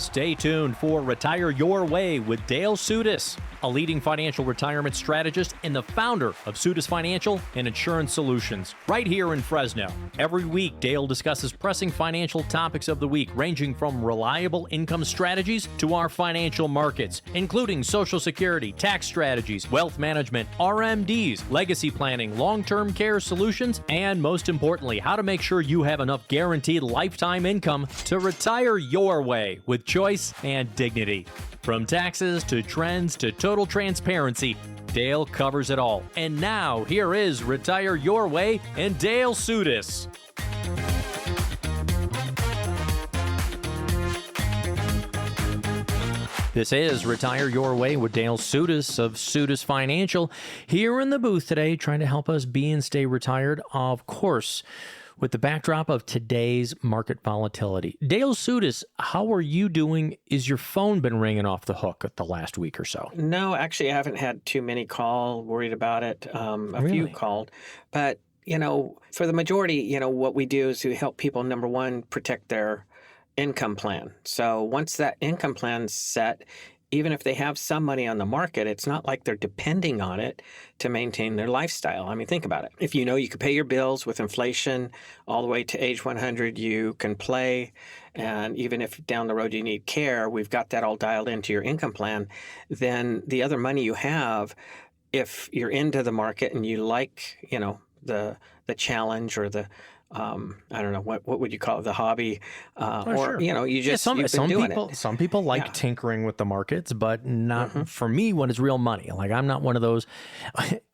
Stay tuned for Retire Your Way with Dale Sudis, a leading financial retirement strategist and the founder of Sudis Financial and Insurance Solutions, right here in Fresno. Every week, Dale discusses pressing financial topics of the week, ranging from reliable income strategies to our financial markets, including Social Security, tax strategies, wealth management, RMDs, legacy planning, long-term care solutions, and most importantly, how to make sure you have enough guaranteed lifetime income to retire your way with choice and dignity. From taxes to trends to total transparency, Dale covers it all. And now, here is Retire Your Way and Dale Sudis. This is Retire Your Way with Dale Sudis of Sudis Financial, here in the booth today, trying to help us be and stay retired, of course, with the backdrop of today's market volatility. Dale Sudis, how are you doing? Is your phone been ringing off the hook the last week or so? No, actually, I haven't had too many call, worried about it. A few called. But, for the majority, what we do is we help people, number one, protect their income plan. So once that income plan's set, even if they have some money on the market, it's not like they're depending on it to maintain their lifestyle. I mean, think about it. If you know you can pay your bills with inflation all the way to age 100, you can play. And even if down the road you need care, we've got that all dialed into your income plan. Then the other money you have, if you're into the market and you like, the challenge or the I don't know, what would you call it, the hobby, Sure. You just, you've been doing it. Some people like tinkering with the markets, but not for me when it's real money. Like, I'm not one of those,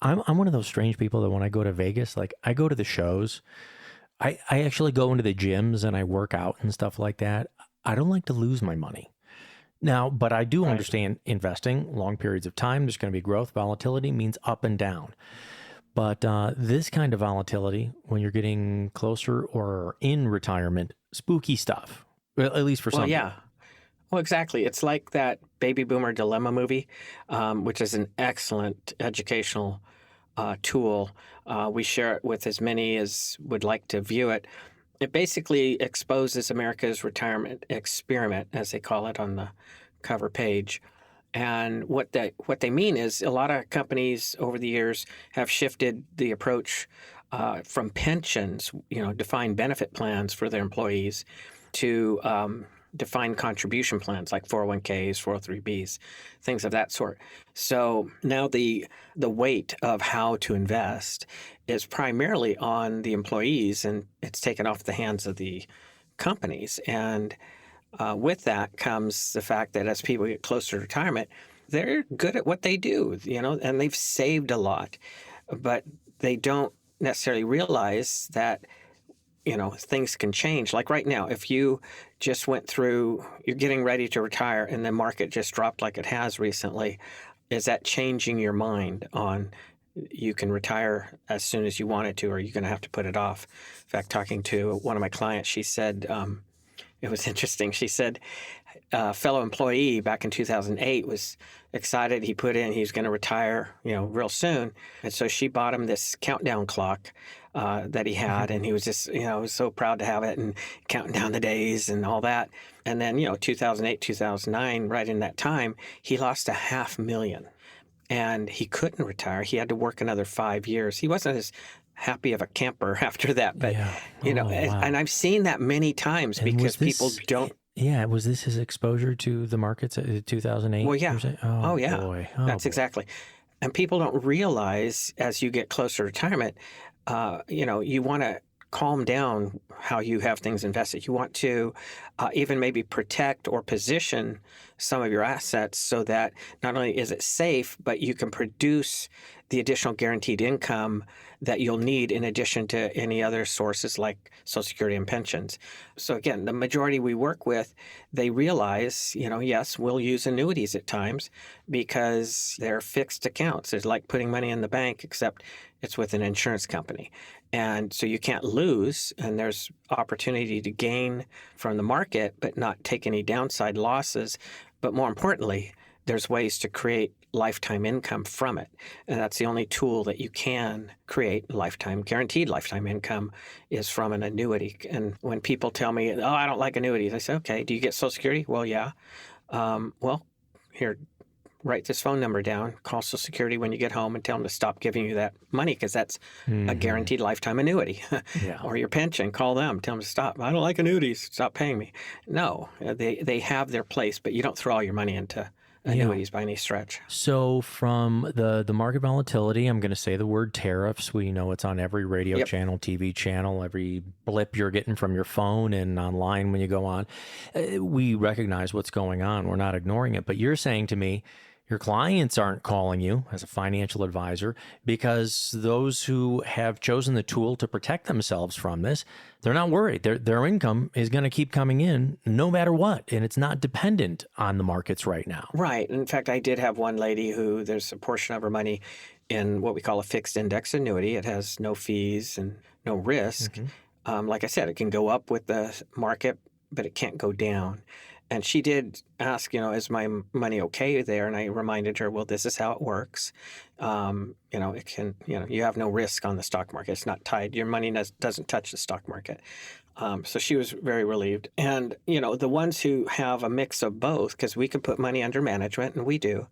I'm one of those strange people that when I go to Vegas, like I go to the shows, I actually go into the gyms and I work out and stuff like that. I don't like to lose my money. Now, but I do understand investing long periods of time. There's going to be growth. Volatility means up and down. But this kind of volatility, when you're getting closer or in retirement, spooky stuff, at least for some people. Yeah. Well, exactly. It's like that Baby Boomer Dilemma movie, which is an excellent educational tool. We share it with as many as would like to view it. It basically exposes America's retirement experiment, as they call it on the cover page. And what they mean is a lot of companies over the years have shifted the approach from pensions, defined benefit plans for their employees, to defined contribution plans like 401ks, 403bs, things of that sort. So now the weight of how to invest is primarily on the employees, and it's taken off the hands of the companies. And with that comes the fact that as people get closer to retirement, they're good at what they do, and they've saved a lot, but they don't necessarily realize that, things can change. Like right now, if you just went through, you're getting ready to retire and the market just dropped like it has recently, is that changing your mind on you can retire as soon as you wanted to, or you're going to have to put it off? In fact, talking to one of my clients, she said, it was interesting. She said a fellow employee back in 2008 was excited. He put in he was going to retire, real soon. And so she bought him this countdown clock that he had. And he was just, was so proud to have it and counting down the days and all that. And then, 2008, 2009, right in that time, he lost $500,000. And he couldn't retire. He had to work another 5 years. He wasn't as happy of a camper after that, but Wow. and I've seen that many times because people don't. Yeah, was this his exposure to the markets at 2008? Well, yeah. Oh, yeah. Boy. That's exactly. And people don't realize as you get closer to retirement, you want to calm down how you have things invested. You want to even maybe protect or position some of your assets so that not only is it safe, but you can produce the additional guaranteed income that you'll need in addition to any other sources like Social Security and pensions. So again, the majority we work with, they realize, yes, we'll use annuities at times because they're fixed accounts. It's like putting money in the bank, except it's with an insurance company. And so you can't lose, and there's opportunity to gain from the market, but not take any downside losses. But more importantly, there's ways to create lifetime income from it. And that's the only tool that you can create guaranteed lifetime income is from an annuity. And when people tell me, oh, I don't like annuities, I say, okay, do you get Social Security? Well, yeah. Well, here, write this phone number down, call Social Security when you get home and tell them to stop giving you that money because that's a guaranteed lifetime annuity. Yeah. Or your pension, call them, tell them to stop. I don't like annuities, stop paying me. No, they have their place, but you don't throw all your money into annuities by any stretch. So from the market volatility, I'm going to say the word tariffs. We know it's on every radio channel, TV channel, every blip you're getting from your phone and online when you go on. We recognize what's going on. We're not ignoring it. But you're saying to me, your clients aren't calling you as a financial advisor because those who have chosen the tool to protect themselves from this, they're not worried. Their income is going to keep coming in no matter what, and it's not dependent on the markets right now. Right. In fact, I did have one lady who there's a portion of her money in what we call a fixed index annuity. It has no fees and no risk. Like I said, it can go up with the market, but it can't go down. And she did ask, is my money okay there? And I reminded her, well, this is how it works. It can, you have no risk on the stock market. It's not tied. Your money doesn't touch the stock market. So she was very relieved. And, the ones who have a mix of both, because we can put money under management, and we do,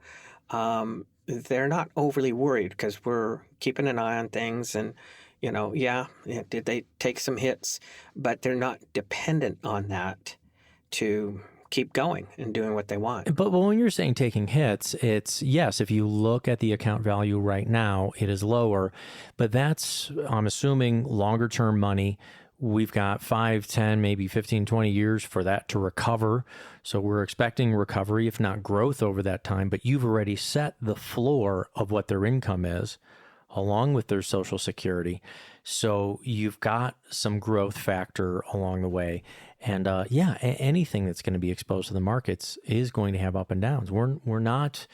they're not overly worried because we're keeping an eye on things. And, did they take some hits? But they're not dependent on that to keep going and doing what they want. But when you're saying taking hits, it's, yes, if you look at the account value right now, it is lower, but that's, I'm assuming, longer term money. We've got 5, 10, maybe 15, 20 years for that to recover. So we're expecting recovery, if not growth over that time, but you've already set the floor of what their income is, along with their Social Security. So you've got some growth factor along the way. And anything that's going to be exposed to the markets is going to have up and downs. We're not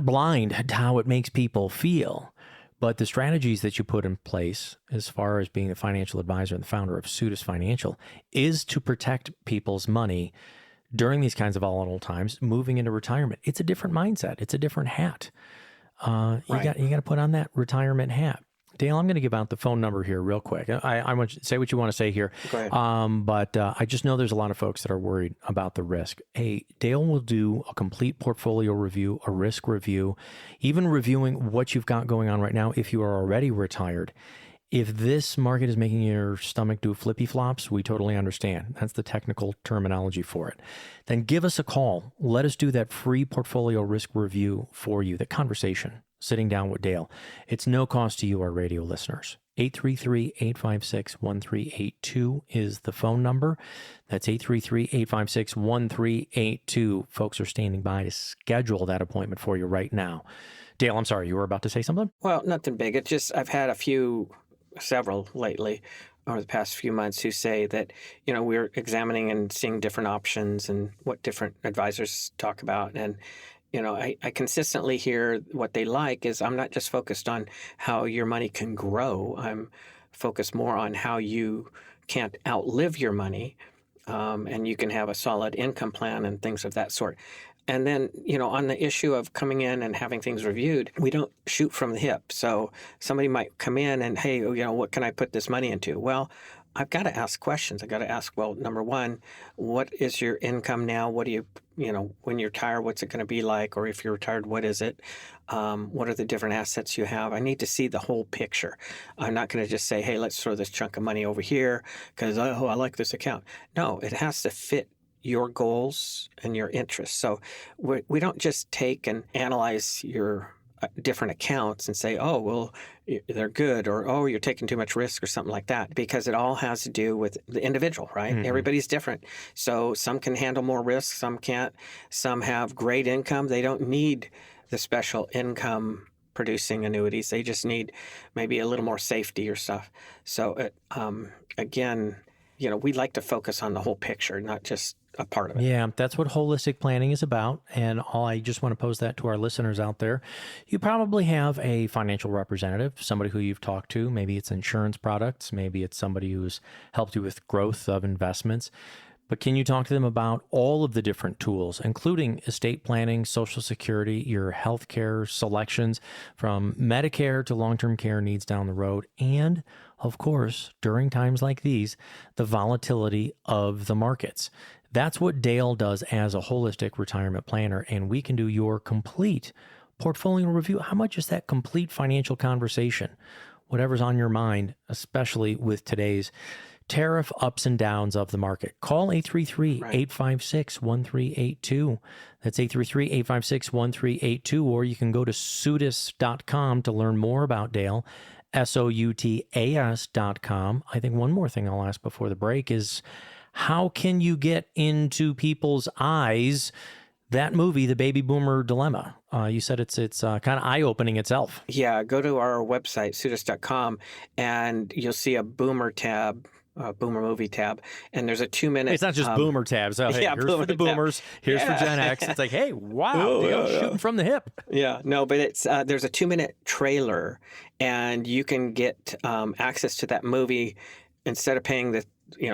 blind to how it makes people feel. But the strategies that you put in place, as far as being a financial advisor and the founder of Sudis Financial, is to protect people's money during these kinds of volatile times, moving into retirement. It's a different mindset. It's a different hat. You got to put on that retirement hat. Dale, I'm going to give out the phone number here real quick. I want you to say what you want to say here. Go ahead. But I just know there's a lot of folks that are worried about the risk. Hey, Dale will do a complete portfolio review, a risk review, even reviewing what you've got going on right now if you are already retired. If this market is making your stomach do flippy flops, we totally understand. That's the technical terminology for it. Then give us a call. Let us do that free portfolio risk review for you, the conversation, sitting down with Dale. It's no cost to you, our radio listeners. 833-856-1382 is the phone number. That's 833-856-1382. Folks are standing by to schedule that appointment for you right now. Dale, I'm sorry, you were about to say something? Well, nothing big. It's just I've had several lately over the past few months who say that, we're examining and seeing different options and what different advisors talk about. And I consistently hear what they like is I'm not just focused on how your money can grow. I'm focused more on how you can't outlive your money, and you can have a solid income plan and things of that sort. And then, on the issue of coming in and having things reviewed, we don't shoot from the hip. So somebody might come in and, hey, what can I put this money into? Well, I've got to ask questions. I've got to ask, well, number one, what is your income now? What do you, when you're retired, what's it going to be like? Or if you're retired, what is it? What are the different assets you have? I need to see the whole picture. I'm not going to just say, hey, let's throw this chunk of money over here because, I like this account. No, it has to fit your goals and your interests. So we don't just take and analyze your different accounts and say, oh, well, they're good, or, oh, you're taking too much risk or something like that, because it all has to do with the individual, right? Mm-hmm. Everybody's different. So some can handle more risk, some can't. Some have great income. They don't need the special income producing annuities. They just need maybe a little more safety or stuff. So again, we like to focus on the whole picture, not just a part of it. Yeah, that's what holistic planning is about. And I just want to pose that to our listeners out there. You probably have a financial representative, somebody who you've talked to. Maybe it's insurance products. Maybe it's somebody who's helped you with growth of investments. but can you talk to them about all of the different tools, including estate planning, Social Security, your healthcare selections from Medicare to long-term care needs down the road, and of course, during times like these, the volatility of the markets. That's what Dale does as a holistic retirement planner, and we can do your complete portfolio review. How much is that complete financial conversation? Whatever's on your mind, especially with today's tariff ups and downs of the market. Call 833-856-1382. That's 833-856-1382, or you can go to Sutis.com to learn more about Dale, SOUTAS.com. I think one more thing I'll ask before the break is, how can you get into people's eyes that movie, The Baby Boomer Dilemma? You said it's kind of eye-opening itself. Yeah, go to our website, Sutis.com, and you'll see a Boomer tab, Boomer movie tab, and there's a 2-minute... It's not just Boomer tabs. Oh, hey, here's for the Boomers, here's for Gen X. It's like, hey, wow, shooting from the hip. Yeah, no, but it's there's a 2-minute trailer, and you can get access to that movie instead of paying the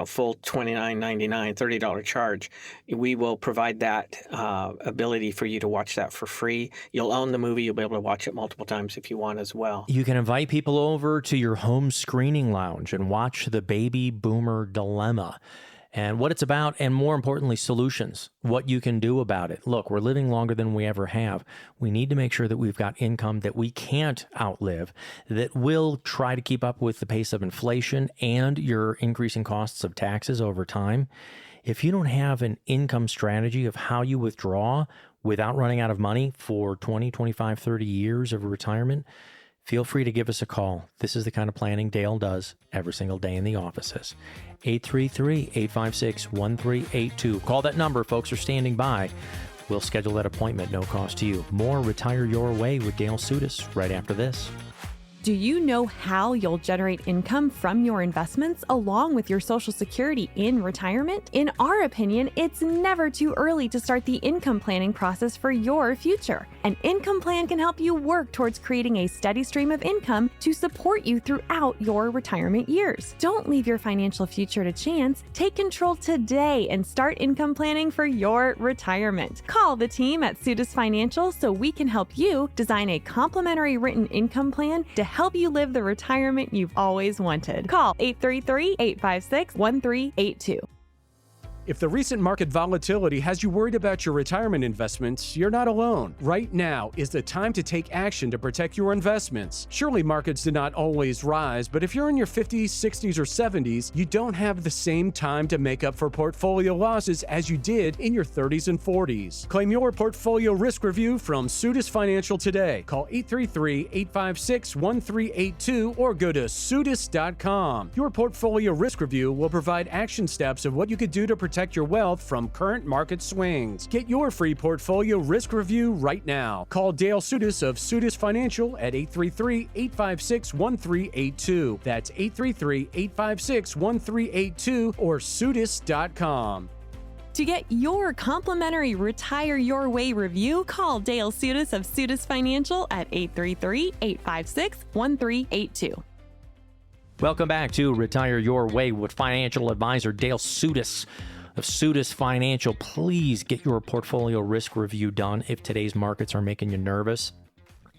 full $29.99, $30 charge. We will provide that ability for you to watch that for free. You'll own the movie. You'll be able to watch it multiple times if you want as well. You can invite people over to your home screening lounge and watch The Baby Boomer Dilemma and what it's about, and more importantly, solutions, what you can do about it. Look, we're living longer than we ever have. We need to make sure that we've got income that we can't outlive, that will try to keep up with the pace of inflation and your increasing costs of taxes over time. If you don't have an income strategy of how you withdraw without running out of money for 20, 25, 30 years of retirement, feel free to give us a call. This is the kind of planning Dale does every single day in the offices. 833-856-1382. Call that number. Folks are standing by. We'll schedule that appointment, no cost to you. More Retire Your Way with Dale Sutis right after this. Do you know how you'll generate income from your investments along with your Social Security in retirement? In our opinion, it's never too early to start the income planning process for your future. An income plan can help you work towards creating a steady stream of income to support you throughout your retirement years. Don't leave your financial future to chance. Take control today and start income planning for your retirement. Call the team at Sutis Financial so we can help you design a complimentary written income plan to help you live the retirement you've always wanted. Call 833-856-1382. If the recent market volatility has you worried about your retirement investments, you're not alone. Right now is the time to take action to protect your investments. Surely markets do not always rise, but if you're in your 50s, 60s, or 70s, you don't have the same time to make up for portfolio losses as you did in your 30s and 40s. Claim your portfolio risk review from Sutis Financial today. Call 833-856-1382 or go to Sutis.com. Your portfolio risk review will provide action steps of what you could do to protect your wealth from current market swings. Get your free portfolio risk review right now. Call Dale Sutis of Sutis Financial at 833-856-1382. That's 833-856-1382 or Sutis.com. To get your complimentary Retire Your Way review, call Dale Sutis of Sutis Financial at 833-856-1382. Welcome back to Retire Your Way with financial advisor Dale Sutis of Sutis Financial. Please get your portfolio risk review done if today's markets are making you nervous.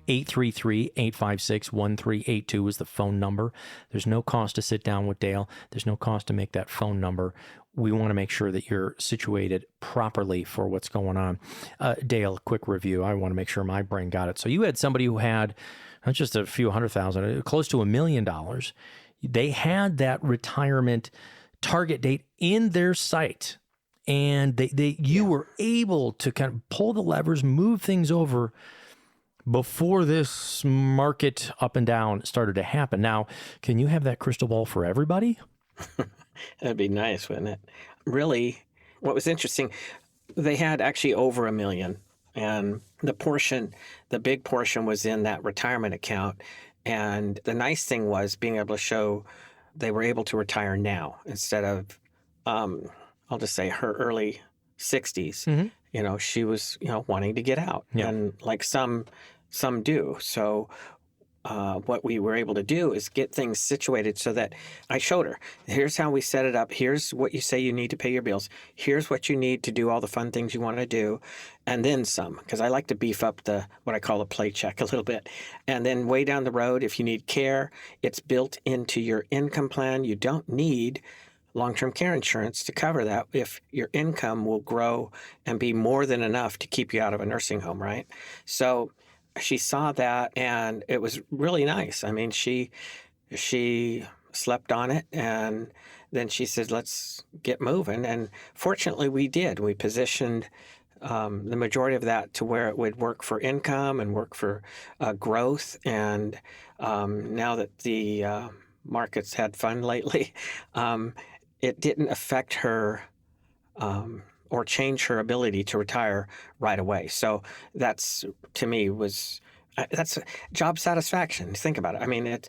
833-856-1382 is the phone number. There's no cost to sit down with Dale. There's no cost to make that phone number. We want to make sure that you're situated properly for what's going on. Dale, quick review. I want to make sure my brain got it. So you had somebody who had not just a few $100,000, close to $1 million. They had that retirement target date in their sight, and you were able to kind of pull the levers, move things over before this market up and down started to happen. Now, can you have that crystal ball for everybody? That'd be nice, wouldn't it? Really, what was interesting, they had actually over $1 million, and the big portion was in that retirement account. And the nice thing was being able to show they were able to retire now instead of, I'll just say her early 60s. Mm-hmm. She was, wanting to get out, and like some do. So what we were able to do is get things situated so that I showed her, here's how we set it up. Here's what you say you need to pay your bills. Here's what you need to do all the fun things you want to do. And then some, because I like to beef up what I call a play check a little bit. And then way down the road, if you need care, it's built into your income plan. You don't need long-term care insurance to cover that if your income will grow and be more than enough to keep you out of a nursing home, right? So she saw that, and it was really nice. I mean, she slept on it, and then she said, let's get moving. And fortunately, we did. We positioned the majority of that to where it would work for income and work for growth. And now that the markets had fun lately, it didn't affect her or change her ability to retire right away. So that's, to me, that's job satisfaction. Think about it. I mean,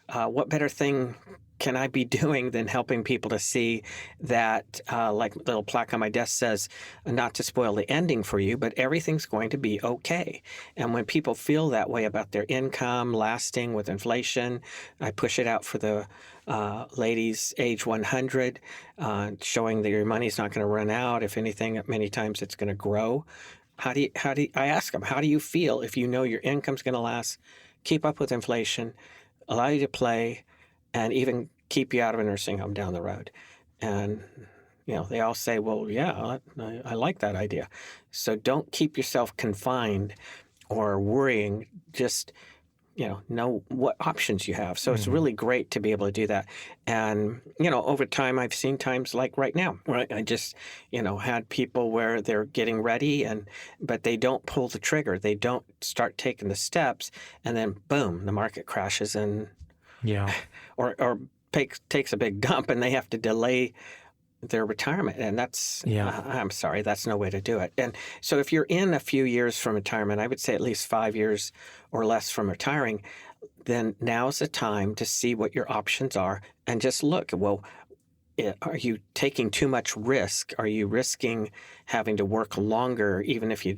what better thing can I be doing than helping people to see that, like the little plaque on my desk says, not to spoil the ending for you, but everything's going to be okay. And when people feel that way about their income lasting with inflation, I push it out for the ladies age 100, showing that your money's not going to run out. If anything, many times it's going to grow. I ask them, how do you feel if you know your income's going to last, keep up with inflation, allow you to play, and even keep you out of a nursing home down the road? And, they all say, well, yeah, I like that idea. So don't keep yourself confined or worrying. Just, know what options you have. So it's really great to be able to do that. And, over time, I've seen times like right now, where I just, had people where they're getting ready, but they don't pull the trigger. They don't start taking the steps, and then boom, the market crashes and or takes a big dump, and they have to delay their retirement. And that's, I'm sorry, that's no way to do it. And so if you're in a few years from retirement, I would say at least 5 years or less from retiring, then now's the time to see what your options are and just look, well, are you taking too much risk? Are you risking having to work longer, even if you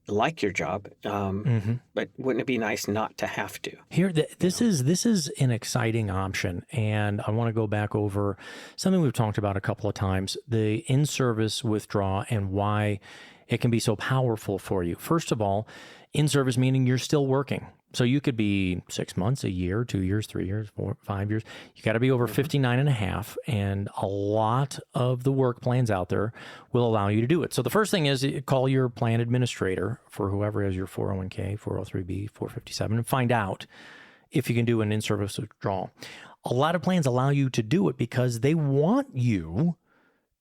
like your job, but wouldn't it be nice not to have to? Here, this is an exciting option, and I want to go back over something we've talked about a couple of times: the in-service withdrawal and why it can be so powerful for you. First of all, in-service meaning you're still working. So you could be 6 months, a year, 2 years, 3 years, 4, 5 years. You got to be over 59 and a half, and a lot of the work plans out there will allow you to do it. So the first thing is call your plan administrator for whoever has your 401k, 403b, 457, and find out if you can do an in-service withdrawal. A lot of plans allow you to do it because they want you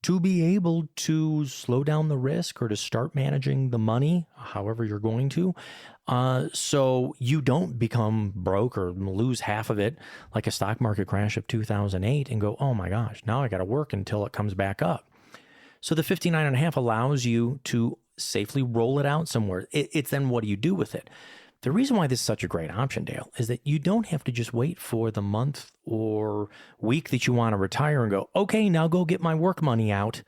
to be able to slow down the risk or to start managing the money, however you're going to, so you don't become broke or lose half of it like a stock market crash of 2008 and go, oh my gosh, now I got to work until it comes back up. So the 59 and a half allows you to safely roll it out somewhere. It's then what do you do with it? The reason why this is such a great option, Dale, is that you don't have to just wait for the month or week that you want to retire and go, okay, now go get my work money out,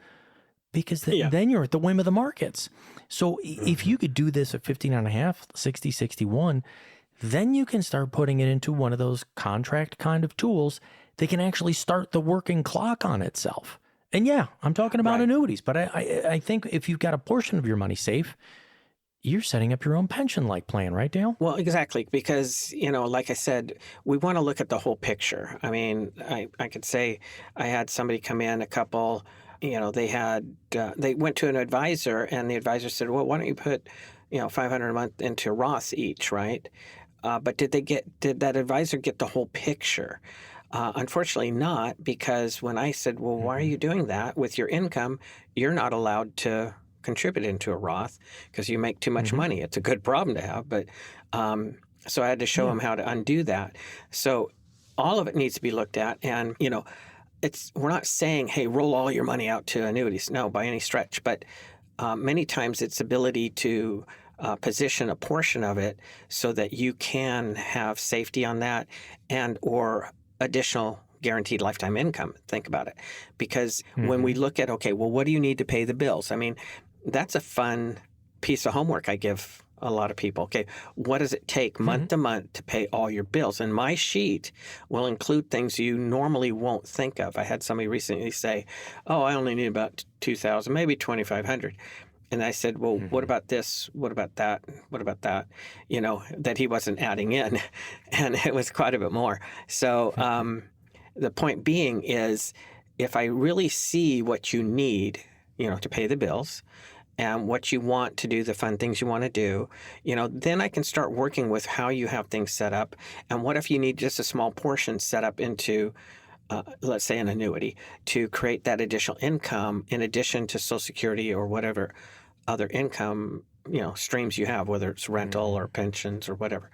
because then you're at the whim of the markets. So if you could do this at 59 and a half, 60, 61, then you can start putting it into one of those contract kind of tools that can actually start the working clock on itself. And I'm talking about annuities, but I think if you've got a portion of your money safe, you're setting up your own pension-like plan, right, Dale? Well, exactly, because, like I said, we want to look at the whole picture. I mean, I could say I had somebody come in, a couple, they went to an advisor, and the advisor said, well, why don't you put, $500 a month into Roth each, right? But did that advisor get the whole picture? Unfortunately not, because when I said, well, why are you doing that with your income? You're not allowed to contribute into a Roth because you make too much money. It's a good problem to have, but so I had to show them how to undo that. So all of it needs to be looked at, and we're not saying, hey, roll all your money out to annuities, no, by any stretch, but many times it's ability to position a portion of it so that you can have safety on that and or additional guaranteed lifetime income. Think about it, because when we look at, okay, well, what do you need to pay the bills? I mean, that's a fun piece of homework I give a lot of people. Okay, what does it take month to month to pay all your bills? And my sheet will include things you normally won't think of. I had somebody recently say, "Oh, I only need about 2,000, maybe 2,500." And I said, "Well, what about this? What about that? What about that?" You know, that he wasn't adding in, and it was quite a bit more. So the point being is, if I really see what you need, you know, to pay the bills, and what you want to do, the fun things you want to do, you know, then I can start working with how you have things set up. And what if you need just a small portion set up into, let's say, an annuity to create that additional income in addition to Social Security or whatever other income, you know, streams you have, whether it's rental or pensions or whatever.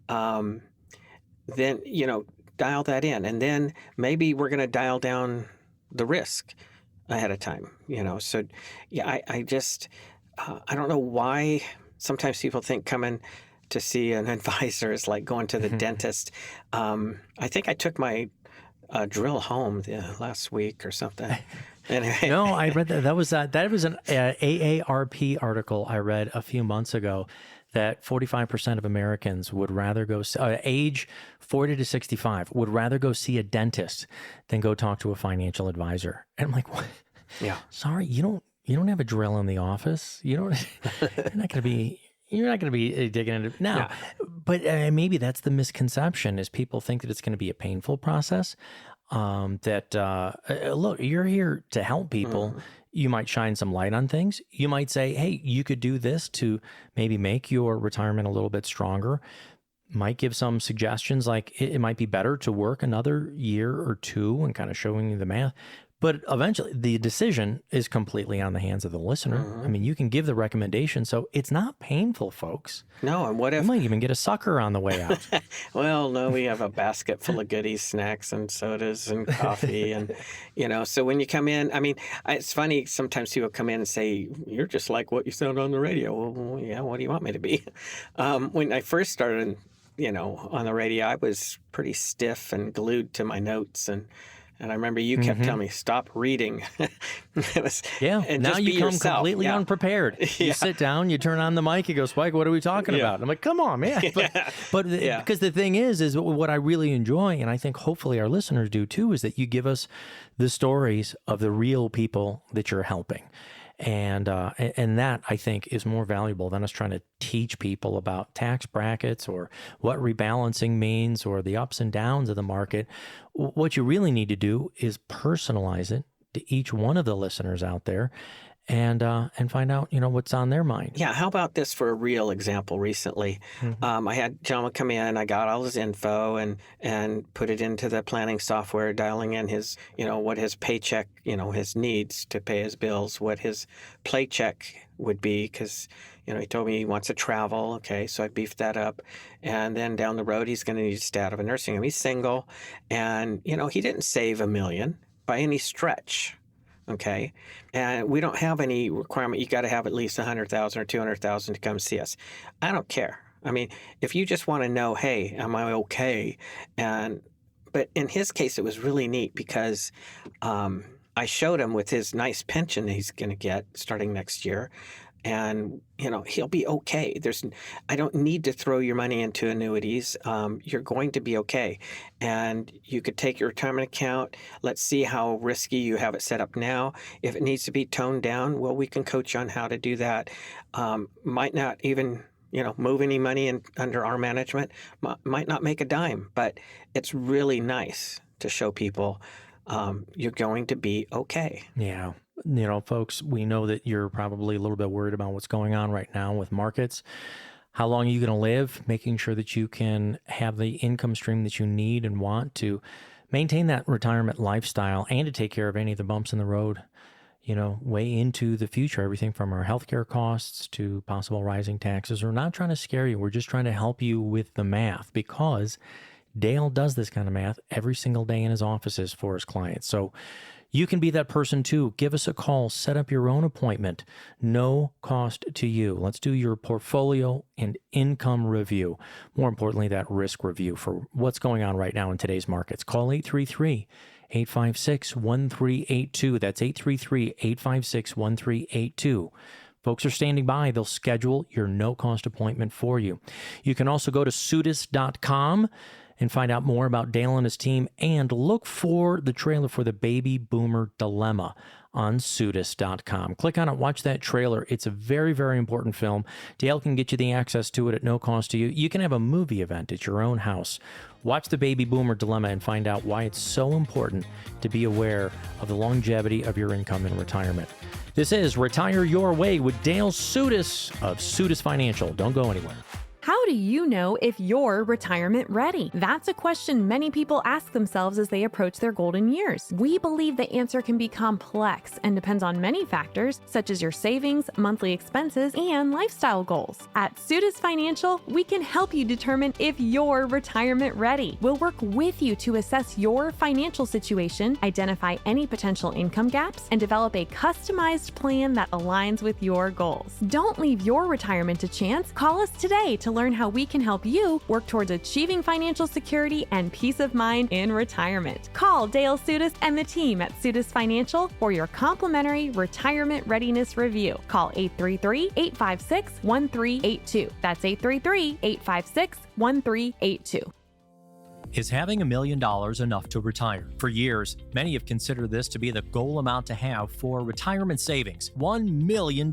Then, you know, dial that in. And then maybe we're going to dial down the risk ahead of time, you know. So, yeah, I just, I don't know why sometimes people think coming to see an advisor is like going to the dentist. I think I took my drill home last week or something. Anyway. No, I read that. That was an AARP article I read a few months ago that 45% of Americans would rather go age 40 to 65 would rather go see a dentist than go talk to a financial advisor. And I'm like, what? Yeah. Sorry, you don't have a drill in the office. You're not going to be digging into it now. Yeah. But maybe that's the misconception is people think that it's going to be a painful process. Look, you're here to help people. You might shine some light on things. You might say, hey, you could do this to maybe make your retirement a little bit stronger. Might give some suggestions like it might be better to work another year or two and kind of showing you the math. But eventually, the decision is completely on the hands of the listener. I mean, you can give the recommendation, so it's not painful, folks. No, and what if... You might even get a sucker on the way out. Well, no, we have a basket full of goodies, snacks and sodas and coffee. And, you know, so when you come in, I mean, it's funny, sometimes people come in and say, you're just like what you sound on the radio. Well, yeah, what do you want me to be? When I first started, you know, on the radio, I was pretty stiff and glued to my notes. And I remember you kept telling me, stop reading. It was, and now just you be come yourself. completely unprepared. You sit down, you turn on the mic, you go, Spike, what are we talking about? I'm like, come on, man. But because the thing is what I really enjoy, and I think hopefully our listeners do too, is that you give us the stories of the real people that you're helping. And that, I think, is more valuable than us trying to teach people about tax brackets or what rebalancing means or the ups and downs of the market. What you really need to do is personalize it to each one of the listeners out there and find out, you know, what's on their mind. Yeah. How about this for a real example recently? I had a gentleman come in, I got all his info and put it into the planning software, dialing in his, you know, what his paycheck, you know, his needs to pay his bills, what his playcheck would be, because, you know, he told me he wants to travel. Okay. So I beefed that up. And then down the road, he's going to need to stay out of a nursing home. He's single. And, you know, he didn't save $1 million by any stretch. Okay. And we don't have any requirement. You got to have at least 100,000 or 200,000 to come see us. I don't care. I mean, if you just want to know, hey, am I okay? But in his case, it was really neat because I showed him with his nice pension he's going to get starting next year. And, you know, he'll be okay. I don't need to throw your money into annuities. You're going to be okay. And you could take your retirement account. Let's see how risky you have it set up now. If it needs to be toned down, well, we can coach you on how to do that. Might not even, you know, move any money under our management. Might not make a dime. But it's really nice to show people you're going to be okay. Yeah. You know, folks, we know that you're probably a little bit worried about what's going on right now with markets. How long are you going to live? Making sure that you can have the income stream that you need and want to maintain that retirement lifestyle and to take care of any of the bumps in the road, you know, way into the future, everything from our healthcare costs to possible rising taxes. We're not trying to scare you. We're just trying to help you with the math because Dale does this kind of math every single day in his offices for his clients. So you can be that person too. Give us a call, set up your own appointment, no cost to you. Let's do your portfolio and income review. More importantly, that risk review for what's going on right now in today's markets. Call 833-856-1382. That's 833-856-1382. Folks are standing by. They'll schedule your no-cost appointment for you. You can also go to Sudis.com and find out more about Dale and his team, and look for the trailer for the Baby Boomer Dilemma on Sudis.com. Click on it, watch that trailer. It's a very, very important film. Dale can get you the access to it at no cost to you. You can have a movie event at your own house. Watch the Baby Boomer Dilemma and find out why it's so important to be aware of the longevity of your income in retirement. This is Retire Your Way with Dale Sudis of Sudis Financial. Don't go anywhere. How do you know if you're retirement ready? That's a question many people ask themselves as they approach their golden years. We believe the answer can be complex and depends on many factors, such as your savings, monthly expenses, and lifestyle goals. At Sudis Financial, we can help you determine if you're retirement ready. We'll work with you to assess your financial situation, identify any potential income gaps, and develop a customized plan that aligns with your goals. Don't leave your retirement to chance. Call us today to learn how we can help you work towards achieving financial security and peace of mind in retirement. Call Dale Sudis and the team at Sudis Financial for your complimentary retirement readiness review. Call 833-856-1382. That's 833-856-1382. Is having $1 million enough to retire? For years, many have considered this to be the goal amount to have for retirement savings, $1 million.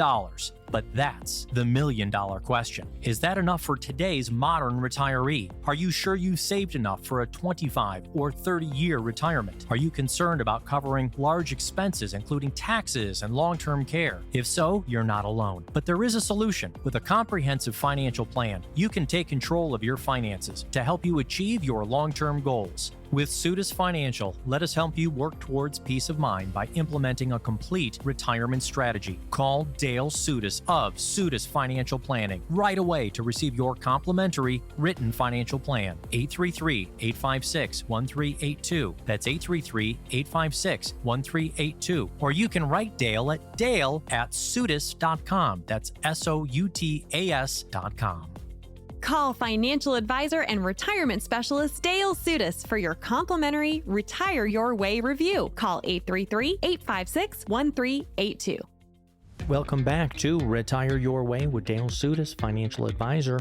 But that's the $1 million question. Is that enough for today's modern retiree? Are you sure you've saved enough for a 25 or 30-year retirement? Are you concerned about covering large expenses, including taxes and long-term care? If so, you're not alone. But there is a solution. With a comprehensive financial plan, you can take control of your finances to help you achieve your long-term goals. With Sudis Financial, let us help you work towards peace of mind by implementing a complete retirement strategy. Call Dale Sudis of Sudis Financial Planning right away to receive your complimentary written financial plan. 833-856-1382. That's 833-856-1382. Or you can write Dale at dale@sudis.com. That's SOUTAS.com. Call financial advisor and retirement specialist Dale Sudis for your complimentary Retire Your Way review. Call 833-856-1382. Welcome back to Retire Your Way with Dale Sudis, financial advisor.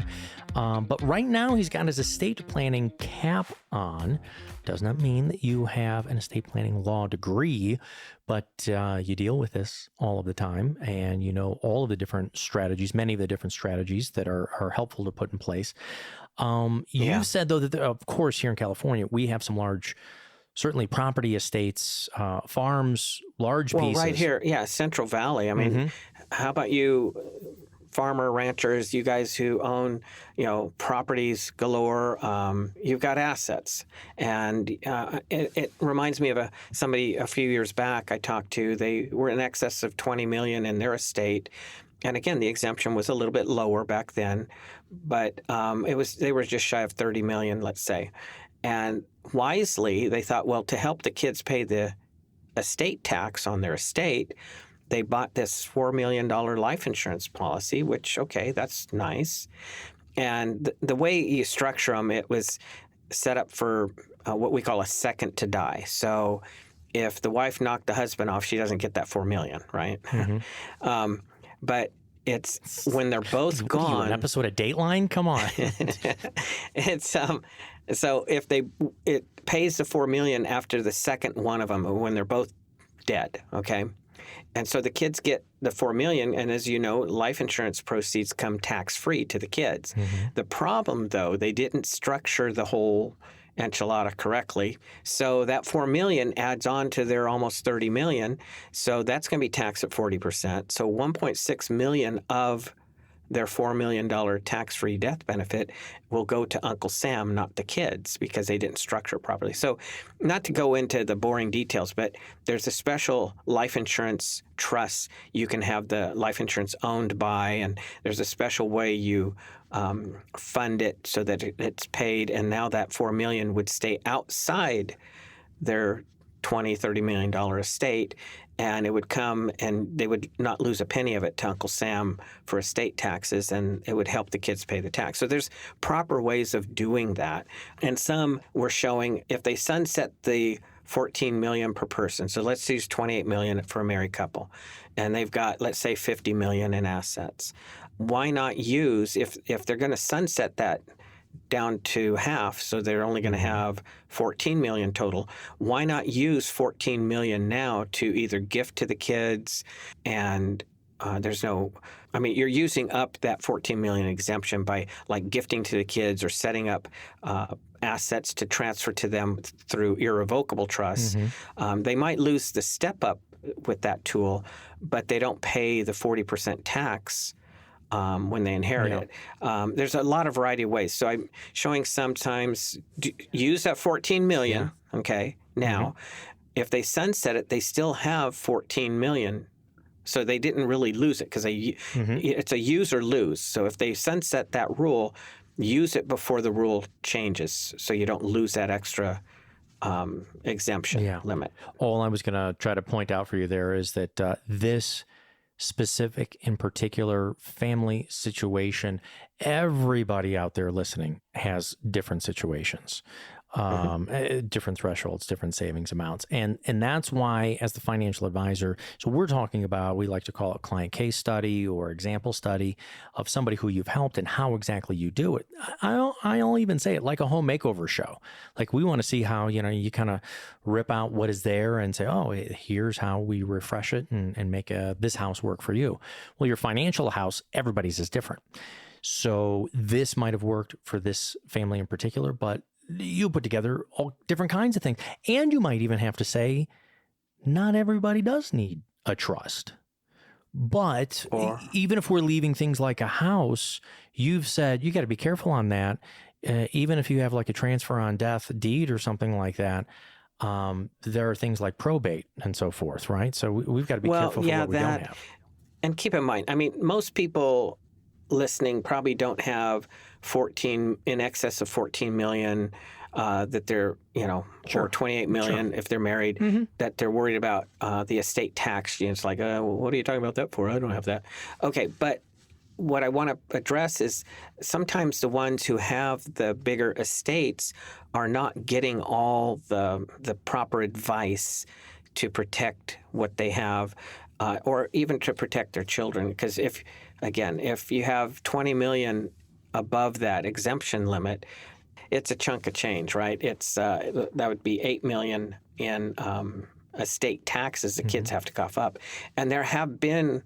But right now, he's got his estate planning cap on. Does not mean that you have an estate planning law degree, but you deal with this all of the time, and you know all of the different strategies, many of the different strategies that are helpful to put in place. You said, though, that of course, here in California, we have some large, certainly property estates, farms, large pieces. Right here, Central Valley. I mean, how about you, farmer, ranchers, you guys who own, properties galore? You've got assets, and it reminds me of somebody a few years back I talked to. They were in excess of $20 million in their estate. And again, the exemption was a little bit lower back then, but they were just shy of $30 million, let's say. And wisely, they thought, well, to help the kids pay the estate tax on their estate, they bought this $4 million life insurance policy, which, okay, that's nice. And the way you structure them, it was set up for what we call a second to die. So if the wife knocked the husband off, she doesn't get that $4 million, right? But it's when they're both gone. An episode of Dateline? Come on. It's so if it pays the $4 million after the second one of them when they're both dead, okay? And so the kids get the $4 million, and as you know, life insurance proceeds come tax-free to the kids. The problem, though, they didn't structure the whole enchilada correctly. So that $4 million adds on to their almost $30 million. So that's going to be taxed at 40%. So $1.6 million of their $4 million tax-free death benefit will go to Uncle Sam, not the kids, because they didn't structure it properly. So not to go into the boring details, but there's a special life insurance trust you can have the life insurance owned by, and there's a special way you fund it so that it's paid, and now that $4 million would stay outside their $20-30 million estate, and it would come and they would not lose a penny of it to Uncle Sam for estate taxes, and it would help the kids pay the tax. So there's proper ways of doing that. And some were showing if they sunset the $14 million per person. So let's use $28 million for a married couple, and they've got, let's say, $50 million in assets. Why not use, if they're going to sunset that down to half, so they're only going to have $14 million total, why not use $14 million now to either gift to the kids, and you're using up that $14 million exemption by like gifting to the kids or setting up assets to transfer to them through irrevocable trusts. They might lose the step up with that tool, but they don't pay the 40% tax when they inherit it. There's a lot of variety of ways. So I'm showing sometimes use that $14 million, okay, now. If they sunset it, they still have $14 million. So they didn't really lose it because it's a use or lose. So if they sunset that rule, use it before the rule changes so you don't lose that extra exemption limit. All I was going to try to point out for you there is that this specific, in particular, family situation, everybody out there listening has different situations. Different thresholds, different savings amounts. And that's why, as the financial advisor, so we're talking about, we like to call it client case study or example study of somebody who you've helped and how exactly you do it. I'll even say it like a home makeover show. Like we want to see how, you kind of rip out what is there and say, oh, here's how we refresh it and make this house work for you. Well, your financial house, everybody's is different. So this might have worked for this family in particular, but you put together all different kinds of things. And you might even have to say, not everybody does need a trust. But even if we're leaving things like a house, you've said you got to be careful on that. Even if you have like a transfer on death deed or something like that, there are things like probate and so forth, right? So we've got to be careful for what we don't have. And keep in mind, most people listening probably don't have in excess of 14 million that they're, or 28 million if they're married, that they're worried about the estate tax. It's like, what are you talking about that for? I don't have that. Okay, but what I want to address is sometimes the ones who have the bigger estates are not getting all the proper advice to protect what they have, or even to protect their children. Because if you have 20 million above that exemption limit, it's a chunk of change, right? It's that would be 8 million in estate taxes the kids have to cough up. And there have been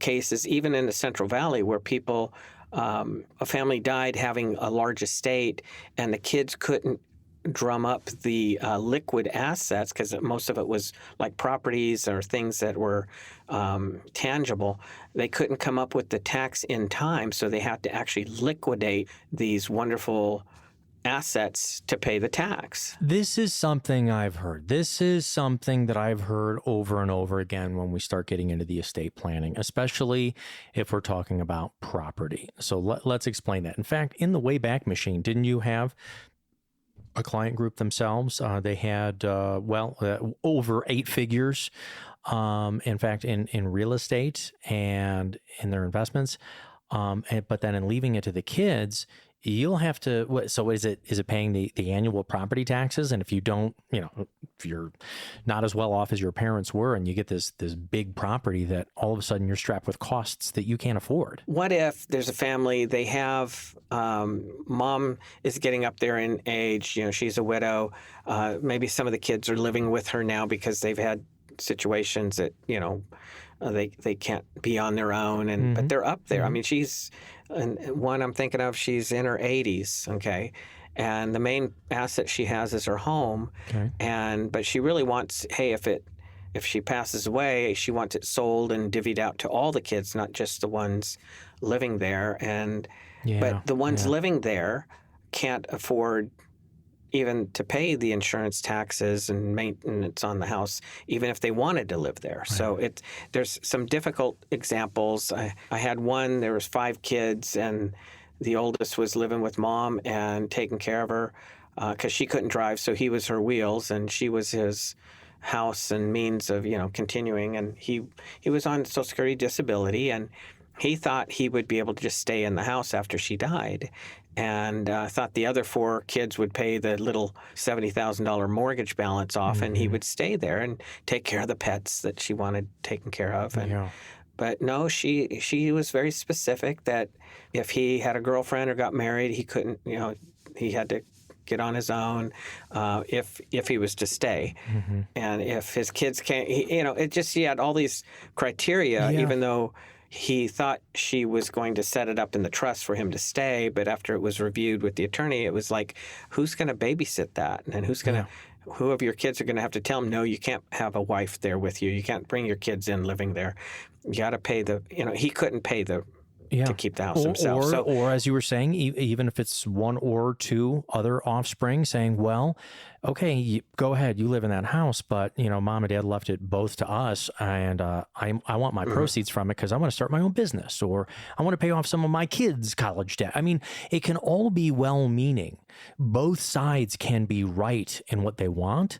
cases, even in the Central Valley, where people, a family died having a large estate, and the kids couldn't drum up the liquid assets because most of it was like properties or things that were tangible. They couldn't come up with the tax in time, so they had to actually liquidate these wonderful assets to pay the tax. This is something I've heard. This is something that I've heard over and over again when we start getting into the estate planning, especially if we're talking about property. So let's explain that. In fact, in the Wayback Machine, didn't you have a client group themselves? They had, over 8 figures, in fact, in real estate and in their investments. But then in leaving it to the kids, you'll have to, so is it paying the annual property taxes? And if you don't, if you're not as well off as your parents were and you get this big property that all of a sudden you're strapped with costs that you can't afford. What if there's a family, they have, mom is getting up there in age, she's a widow. Maybe some of the kids are living with her now because they've had situations that, they can't be on their own, but they're up there. She's, and one I'm thinking of, she's in her 80s, okay? And the main asset she has is her home. Okay. But she really wants, if she passes away, she wants it sold and divvied out to all the kids, not just the ones living there. But the ones living there can't afford even to pay the insurance taxes and maintenance on the house, even if they wanted to live there. Right. So there's some difficult examples. I had one, there was 5 kids, and the oldest was living with mom and taking care of her because she couldn't drive, so he was her wheels, and she was his house and means of, continuing. And he was on Social Security disability, and he thought he would be able to just stay in the house after she died, and thought the other 4 kids would pay the little $70,000 mortgage balance off, and he would stay there and take care of the pets that she wanted taken care of. And, But no, she was very specific that if he had a girlfriend or got married, he couldn't, he had to get on his own if he was to stay. And if his kids can't, he had all these criteria, even though he thought she was going to set it up in the trust for him to stay. But after it was reviewed with the attorney, it was like, who's going to babysit that? And who of your kids are going to have to tell him, no, you can't have a wife there with you. You can't bring your kids in living there. You got to pay he couldn't pay to keep the house himself. Or as you were saying, even if it's 1 or 2 other offspring saying, well, okay, go ahead, you live in that house, but mom and dad left it both to us, and I want my proceeds from it because I want to start my own business, or I want to pay off some of my kids' college debt. I mean, it can all be well-meaning. Both sides can be right in what they want,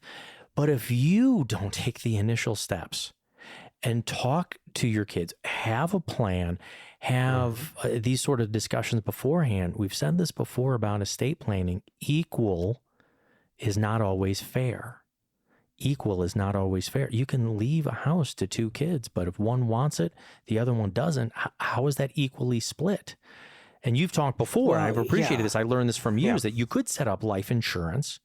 but if you don't take the initial steps and talk to your kids, have a plan, have these sort of discussions beforehand. We've said this before about estate planning. Equal is not always fair. Equal is not always fair. You can leave a house to 2 kids, but if one wants it, the other one doesn't, how is that equally split? And you've talked before, and I've appreciated this. I learned this from you, is that you could set up life insurance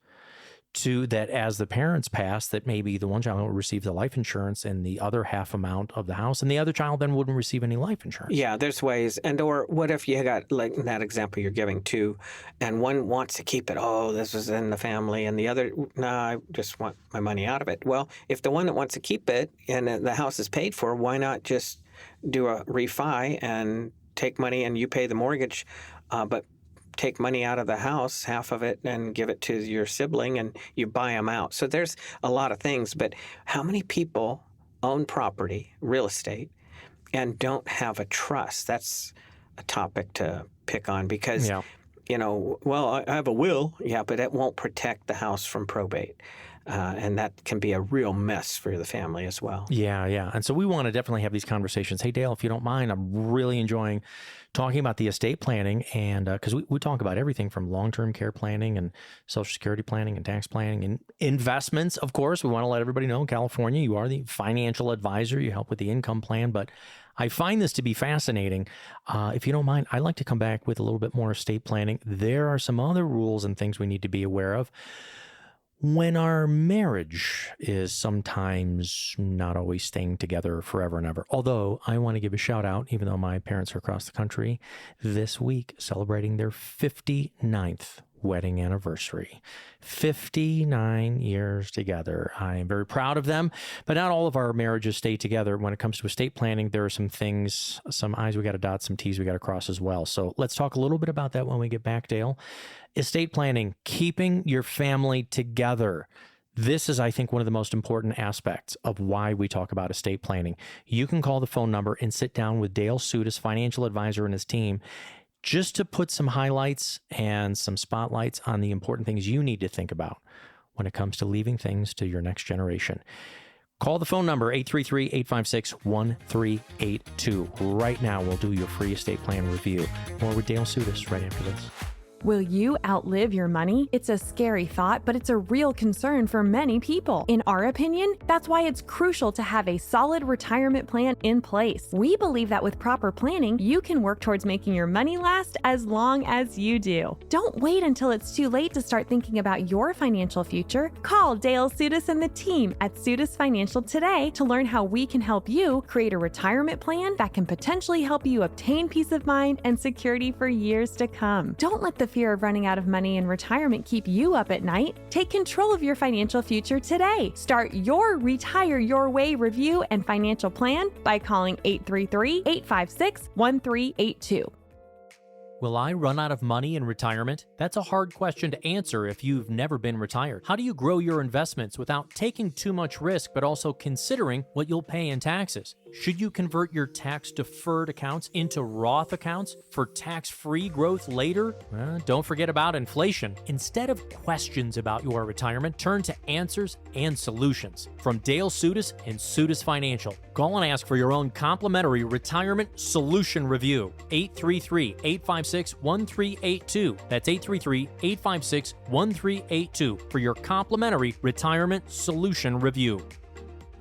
to that as the parents pass, that maybe the one child will receive the life insurance and the other half amount of the house, and the other child then wouldn't receive any life insurance. Yeah, there's ways. Or what if you got, like in that example you're giving, 2, and one wants to keep it, this was in the family, and the other, no, I just want my money out of it. Well, if the one that wants to keep it and the house is paid for, why not just do a refi and take money and you pay the mortgage, but take money out of the house, half of it, and give it to your sibling, and you buy them out. So there's a lot of things, but how many people own property, real estate, and don't have a trust? That's a topic to pick on because, I have a will, but it won't protect the house from probate. And that can be a real mess for the family as well. Yeah. And so we want to definitely have these conversations. Hey, Dale, if you don't mind, I'm really enjoying talking about the estate planning. And because we talk about everything from long-term care planning and Social Security planning and tax planning and investments. Of course, we want to let everybody know in California, you are the financial advisor. You help with the income plan. But I find this to be fascinating. If you don't mind, I'd like to come back with a little bit more estate planning. There are some other rules and things we need to be aware of when our marriage is sometimes not always staying together forever and ever. Although I want to give a shout out, even though my parents are across the country, this week celebrating their 59th wedding anniversary. 59 years together. I am very proud of them, but not all of our marriages stay together. When it comes to estate planning, there are some things, some I's we got to dot, some T's we got to cross as well. So let's talk a little bit about that when we get back, Dale. Estate planning, keeping your family together. This is, I think, one of the most important aspects of why we talk about estate planning. You can call the phone number and sit down with Dale Sudas, financial advisor, and his team, just to put some highlights and some spotlights on the important things you need to think about when it comes to leaving things to your next generation. Call the phone number, 833-856-1382. Right now, we'll do your free estate plan review. More with Dale Sudas right after this. Will you outlive your money? It's a scary thought, but it's a real concern for many people. In our opinion, that's why it's crucial to have a solid retirement plan in place. We believe that with proper planning, you can work towards making your money last as long as you do. Don't wait until it's too late to start thinking about your financial future. Call Dale Sudas and the team at Sudas Financial today to learn how we can help you create a retirement plan that can potentially help you obtain peace of mind and security for years to come. Don't let the fear of running out of money in retirement keep you up at night. Take control of your financial future today. Start your Retire Your Way review and financial plan by calling 833-856-1382. Will I run out of money in retirement? That's a hard question to answer if you've never been retired. How do you grow your investments without taking too much risk, but also considering what you'll pay in taxes? Should you convert your tax-deferred accounts into Roth accounts for tax-free growth later? Don't forget about inflation. Instead of questions about your retirement, turn to answers and solutions from Dale Sutis and Sutis Financial. Call and ask for your own complimentary retirement solution review. 833-856-1382. That's 833-856-1382 for your complimentary retirement solution review.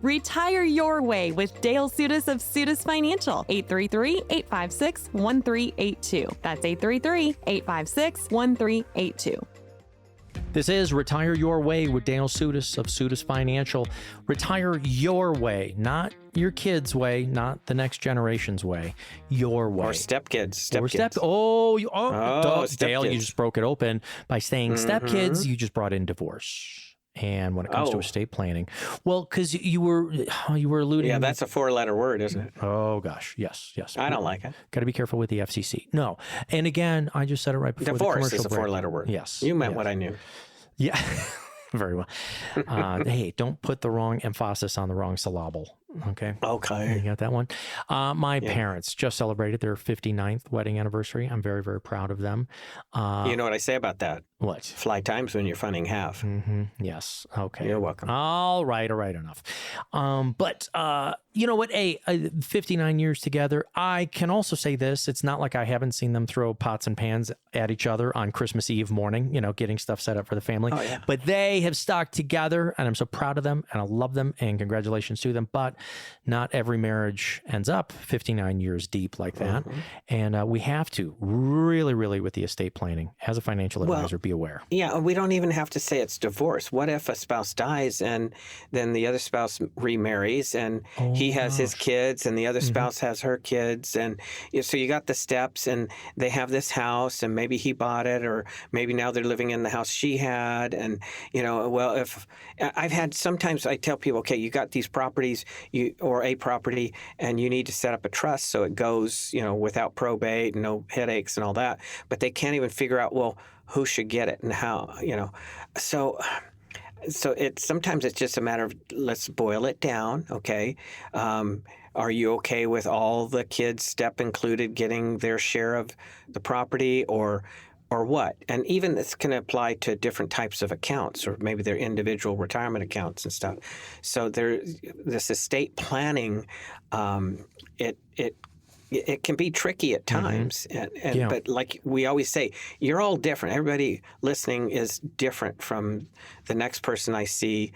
Retire your way with Dale Sutis of Sutis Financial. 833-856-1382. That's 833-856-1382. This is Retire Your Way with Dale Sutis of Sutis Financial. Retire your way, not your kids' way, not the next generation's way. Your way. Or stepkids. Dale, stepkids. you just broke it open by saying stepkids. You just brought in divorce. And when it comes to estate planning, well, because you were alluding. Yeah, that's a 4-letter word, isn't it? Oh gosh, yes. I don't like it. Got to be careful with the FCC. No, and again, I just said it right before the Divorce commercial is a break. 4-letter word. Yes, You meant what I knew. Yeah, very well. Hey, don't put the wrong emphasis on the wrong syllable. Okay. Okay. You got that one? My parents just celebrated their 59th wedding anniversary. I'm very, very proud of them. You know what I say about that? What? Fly times when you're funding half. Yes. Okay. You're welcome. All right. Enough. But you know what? 59 years together. I can also say this. It's not like I haven't seen them throw pots and pans at each other on Christmas Eve morning, getting stuff set up for the family. Oh, yeah. But they have stuck together, and I'm so proud of them, and I love them, and congratulations to them. But not every marriage ends up 59 years deep like that. And we have to really, really, with the estate planning, as a financial advisor, be aware. Yeah, we don't even have to say it's divorce. What if a spouse dies and then the other spouse remarries and he has his kids and the other spouse has her kids? And so you got the steps and they have this house and maybe he bought it or maybe now they're living in the house she had. And, if I've had sometimes I tell people, okay, you got these properties or a property and you need to set up a trust so it goes, without probate and no headaches and all that. But they can't even figure out, well, who should get it and how, So sometimes it's just a matter of let's boil it down, okay? Are you okay with all the kids, step included, getting their share of the property or what? And even this can apply to different types of accounts or maybe their individual retirement accounts and stuff. So this estate planning, it can be tricky at times, but like we always say, you're all different. Everybody listening is different from the next person I see,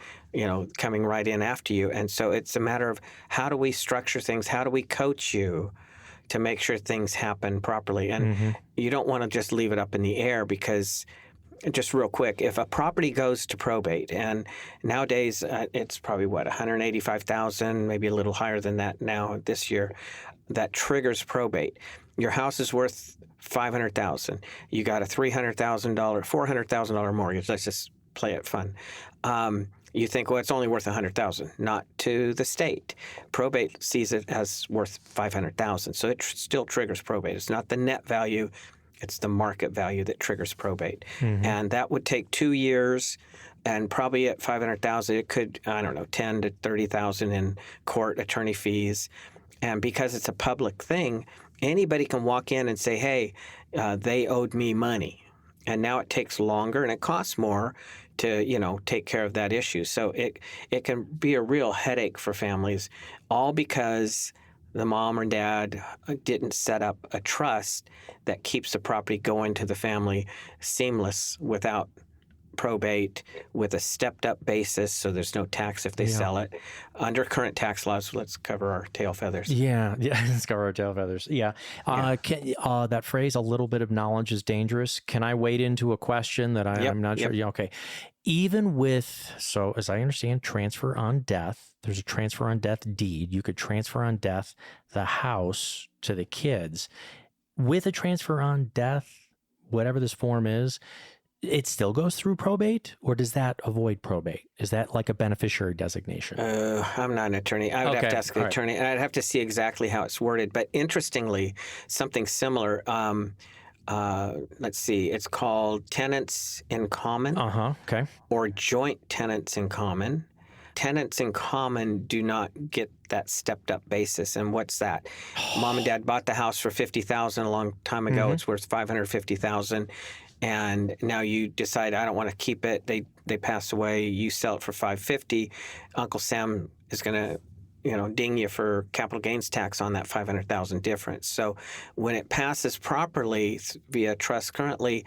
coming right in after you. And so it's a matter of how do we structure things? How do we coach you to make sure things happen properly? And you don't want to just leave it up in the air because just real quick, if a property goes to probate, and nowadays it's probably $185,000, maybe a little higher than that now this year, that triggers probate. Your house is worth $500,000. You got a $400,000 mortgage. Let's just play it fun. You think, well, it's only worth $100,000. Not to the state. Probate sees it as worth $500,000, so it still triggers probate. It's not the net value. It's the market value that triggers probate. And that would take 2 years, and probably at $500,000, it could, $10,000 to $30,000 in court attorney fees. And because it's a public thing, anybody can walk in and say, hey, they owed me money. And now it takes longer and it costs more to, take care of that issue. So it can be a real headache for families, all because the mom or dad didn't set up a trust that keeps the property going to the family seamless without probate, with a stepped-up basis, so there's no tax if they sell it. Under current tax laws, let's cover our tail feathers. Yeah, let's cover our tail feathers. Yeah. That phrase, a little bit of knowledge is dangerous. Can I wade into a question that I'm not sure? Yeah, okay. Even with, so as I understand, transfer on death, there's a transfer on death deed. You could transfer on death the house to the kids. With a transfer on death, whatever this form is, it still goes through probate, or does that avoid probate? Is that like a beneficiary designation? I'm not an attorney. I would have to ask an attorney, and I'd have to see exactly how it's worded. But interestingly, something similar, let's see, it's called tenants in common Okay. or joint tenants in common. tenants in common do not get that stepped up basis. And what's that? Mom and dad bought the house for $50,000 a long time ago. It's worth $550,000. And now you decide, I don't want to keep it. They pass away. You sell it for $550,000. Uncle Sam is going to ding you for capital gains tax on that $500,000 difference. So when it passes properly via trust currently,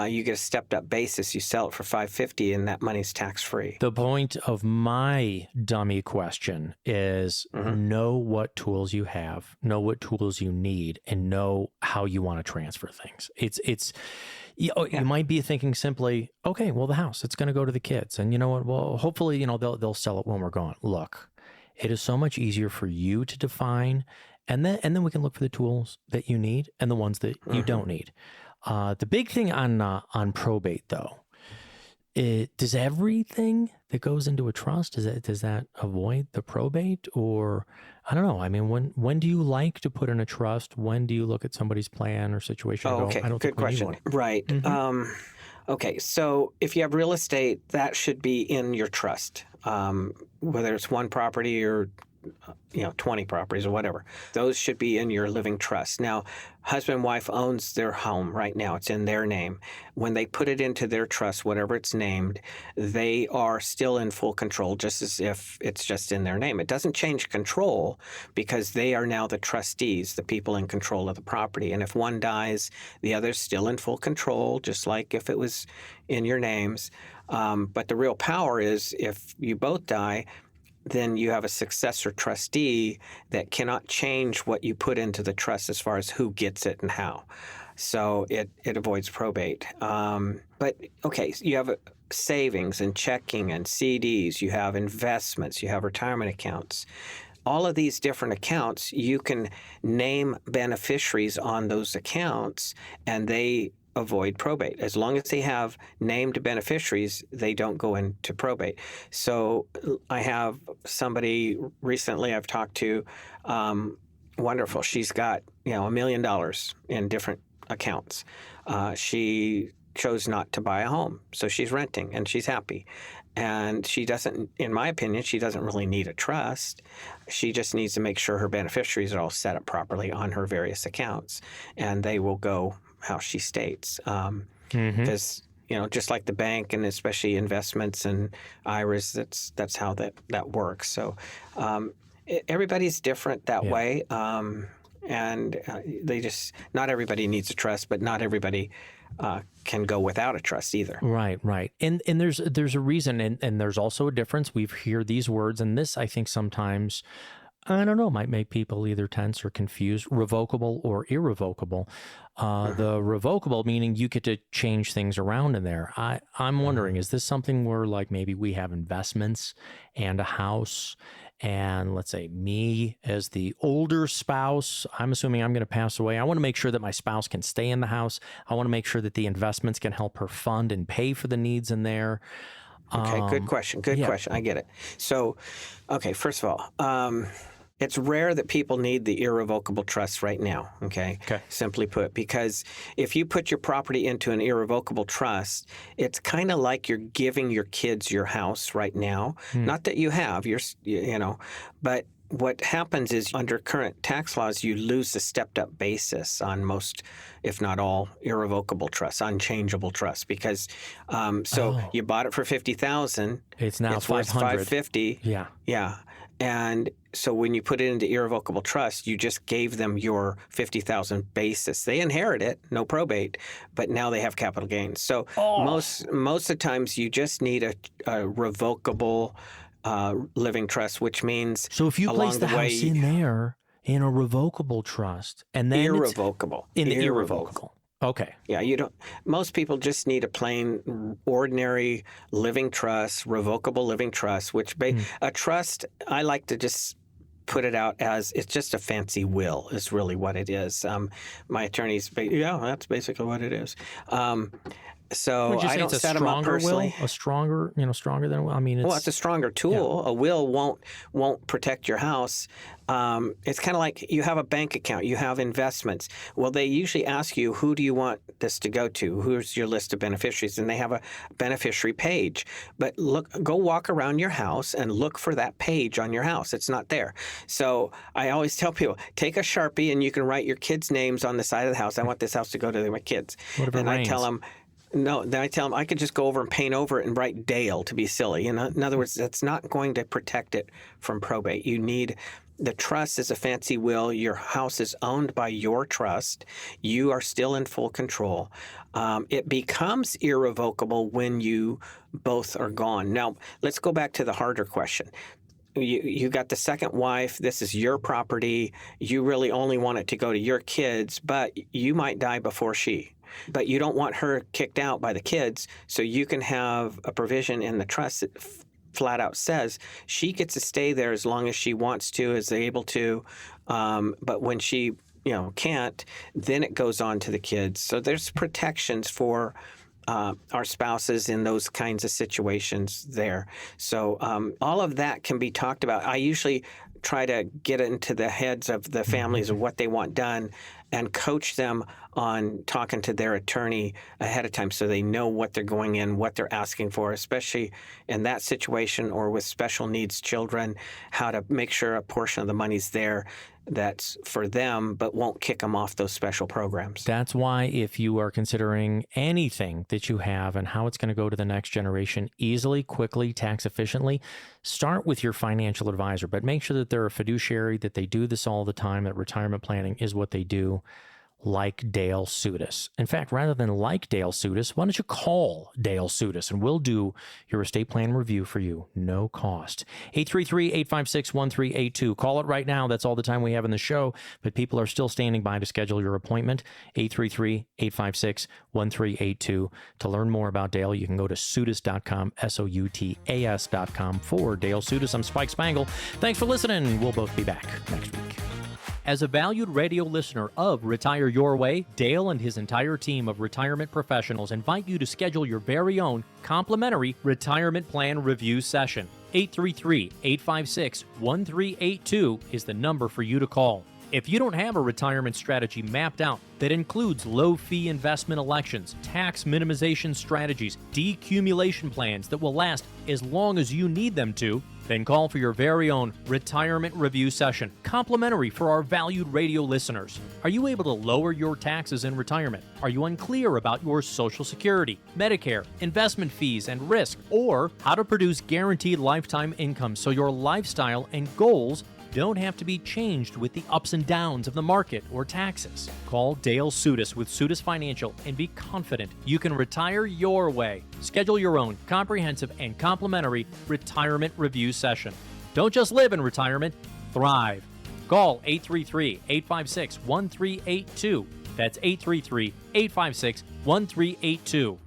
you get a stepped up basis. You sell it for $550,000 and that money's tax free. The point of my dummy question is know what tools you have, know what tools you need, and know how you want to transfer things. You might be thinking simply, okay, well, the house, it's going to go to the kids. And you know what? Well, hopefully, they'll sell it when we're gone. Look, it is so much easier for you to define, and then we can look for the tools that you need and the ones that you don't need. The big thing on probate, though, does everything that goes into a trust, does that avoid the probate? Or I don't know. I mean, when do you like to put in a trust? When do you look at somebody's plan or situation and go, okay, I don't good think we need question. one? Right. Okay, so if you have real estate, that should be in your trust, whether it's one property or 20 properties or whatever. Those should be in your living trust. Now, husband and wife owns their home right now. It's in their name. When they put it into their trust, whatever it's named, they are still in full control, just as if it's just in their name. It doesn't change control because they are now the trustees, the people in control of the property. And if one dies, the other's still in full control, just like if it was in your names. But the real power is if you both die, then you have a successor trustee that cannot change what you put into the trust as far as who gets it and how. So it avoids probate. But okay, so you have savings and checking and CDs, you have investments, you have retirement accounts. All of these different accounts, you can name beneficiaries on those accounts and they avoid probate. As long as they have named beneficiaries, they don't go into probate. So I have somebody recently I've talked to, wonderful. She's got, $1 million in different accounts. She chose not to buy a home, so she's renting and she's happy. And she doesn't, in my opinion, she doesn't really need a trust. She just needs to make sure her beneficiaries are all set up properly on her various accounts, and they will go how she states. Because, just like the bank and especially investments and heirs, that's how that works. So everybody's different that way. And not everybody needs a trust, but not everybody can go without a trust either. Right. And there's a reason, and there's also a difference. We hear these words, and this, I think, sometimes, I don't know, might make people either tense or confused. Revocable or irrevocable. The revocable meaning you get to change things around in there. I'm wondering, is this something where like maybe we have investments and a house, and let's say me as the older spouse, I'm assuming I'm going to pass away. I want to make sure that my spouse can stay in the house. I want to make sure that the investments can help her fund and pay for the needs in there. Okay, good question. Good question. I get it. So, okay, first of all, it's rare that people need the irrevocable trust right now, okay? Simply put, because if you put your property into an irrevocable trust, it's kind of like you're giving your kids your house right now. Not that you have, but what happens is under current tax laws, you lose the stepped up basis on most, if not all, irrevocable trusts, unchangeable trusts, because you bought it for $50,000. It's now worth $550. Yeah. And so when you put it into irrevocable trust, you just gave them your $50,000 basis. They inherit it, no probate, but now they have capital gains. So most of the times you just need a revocable living trust, which means so if you place the house in there in a revocable trust and then irrevocable. Okay. Yeah, most people just need a plain, ordinary living trust, revocable living trust, which a trust, I like to just put it out as it's just a fancy will is really what it is. My attorneys, that's basically what it is. So Would you say I don't it's a set them up stronger will? personally. A stronger, stronger than a will? I mean, Well, it's a stronger tool. A will won't protect your house. It's kind of like you have a bank account, you have investments. Well, they usually ask you, who do you want this to go to? Who's your list of beneficiaries? And they have a beneficiary page. But go walk around your house and look for that page on your house. It's not there. So I always tell people, take a Sharpie and you can write your kids' names on the side of the house. I want this house to go to my kids. What if it and rains? I tell them, no, then I tell them I could just go over and paint over it and write Dale to be silly. In other words, that's not going to protect it from probate. You need the trust is a fancy will. Your house is owned by your trust. You are still in full control. It becomes irrevocable when you both are gone. Now, let's go back to the harder question. You got the second wife. This is your property. You really only want it to go to your kids, but you might die before she. But you don't want her kicked out by the kids, so you can have a provision in the trust that flat out says she gets to stay there as long as she wants to, is able to. But when she can't, then it goes on to the kids. So there's protections for our spouses in those kinds of situations there. So all of that can be talked about. I usually try to get into the heads of the families of what they want done and coach them on talking to their attorney ahead of time so they know what they're going in, what they're asking for, especially in that situation or with special needs children, how to make sure a portion of the money's there that's for them but won't kick them off those special programs. That's why if you are considering anything that you have and how it's going to go to the next generation easily, quickly, tax efficiently, start with your financial advisor, but make sure that they're a fiduciary, that they do this all the time, that retirement planning is what they do. Like Dale Sutis. In fact, rather than like Dale Sutis, why don't you call Dale Sutis and we'll do your estate plan review for you, no cost. 833-856-1382. Call it right now. That's all the time we have in the show, but people are still standing by to schedule your appointment. 833-856-1382. To learn more about Dale, you can go to Sutis.com, SOUTAS.com for Dale Sutis. I'm Spike Spangle. Thanks for listening. We'll both be back next week. As a valued radio listener of Retire Your Way, Dale and his entire team of retirement professionals invite you to schedule your very own complimentary retirement plan review session. 833-856-1382 is the number for you to call. If you don't have a retirement strategy mapped out that includes low-fee investment elections, tax minimization strategies, decumulation plans that will last as long as you need them to, then call for your very own retirement review session, complimentary for our valued radio listeners. Are you able to lower your taxes in retirement? Are you unclear about your Social Security, Medicare, investment fees and risk, or how to produce guaranteed lifetime income so your lifestyle and goals don't have to be changed with the ups and downs of the market or taxes? Call Dale Sutis with Sutis Financial and be confident you can retire your way. Schedule your own comprehensive and complimentary retirement review session. Don't just live in retirement, thrive. Call 833-856-1382. That's 833-856-1382.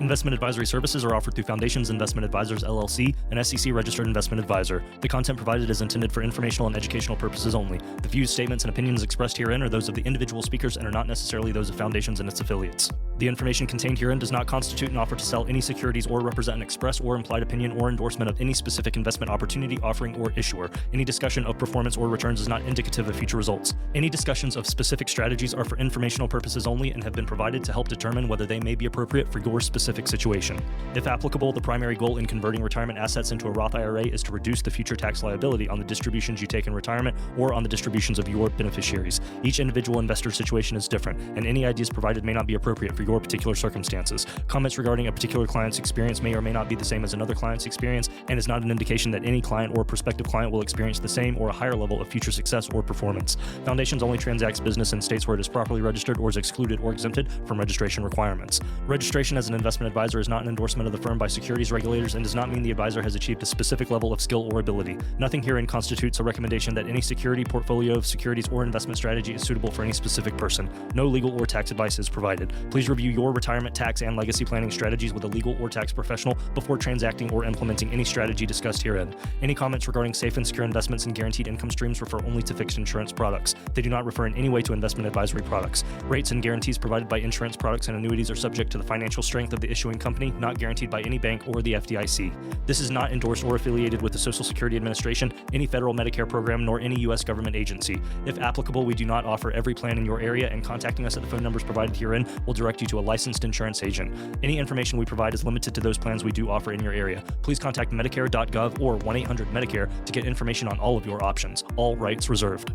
Investment advisory services are offered through Foundations Investment Advisors, LLC, an SEC-registered investment advisor. The content provided is intended for informational and educational purposes only. The views, statements, and opinions expressed herein are those of the individual speakers and are not necessarily those of Foundations and its affiliates. The information contained herein does not constitute an offer to sell any securities or represent an express or implied opinion or endorsement of any specific investment opportunity, offering, or issuer. Any discussion of performance or returns is not indicative of future results. Any discussions of specific strategies are for informational purposes only and have been provided to help determine whether they may be appropriate for your specific situation. If applicable, the primary goal in converting retirement assets into a Roth IRA is to reduce the future tax liability on the distributions you take in retirement or on the distributions of your beneficiaries. Each individual investor's situation is different, and any ideas provided may not be appropriate for your particular circumstances. Comments regarding a particular client's experience may or may not be the same as another client's experience, and is not an indication that any client or prospective client will experience the same or a higher level of future success or performance. Foundations only transacts business in states where it is properly registered or is excluded or exempted from registration requirements. Registration as an investment advisor is not an endorsement of the firm by securities regulators and does not mean the advisor has achieved a specific level of skill or ability. Nothing herein constitutes a recommendation that any security, portfolio of securities, or investment strategy is suitable for any specific person. No legal or tax advice is provided. Please review your retirement tax and legacy planning strategies with a legal or tax professional before transacting or implementing any strategy discussed herein. Any comments regarding safe and secure investments and guaranteed income streams refer only to fixed insurance products. They do not refer in any way to investment advisory products. Rates and guarantees provided by insurance products and annuities are subject to the financial strength of the issuing company, not guaranteed by any bank or the FDIC. This is not endorsed or affiliated with the Social Security Administration, any federal Medicare program, nor any U.S. government agency. If applicable, we do not offer every plan in your area, and contacting us at the phone numbers provided herein will direct you to a licensed insurance agent. Any information we provide is limited to those plans we do offer in your area. Please contact Medicare.gov or 1-800-MEDICARE to get information on all of your options. All rights reserved.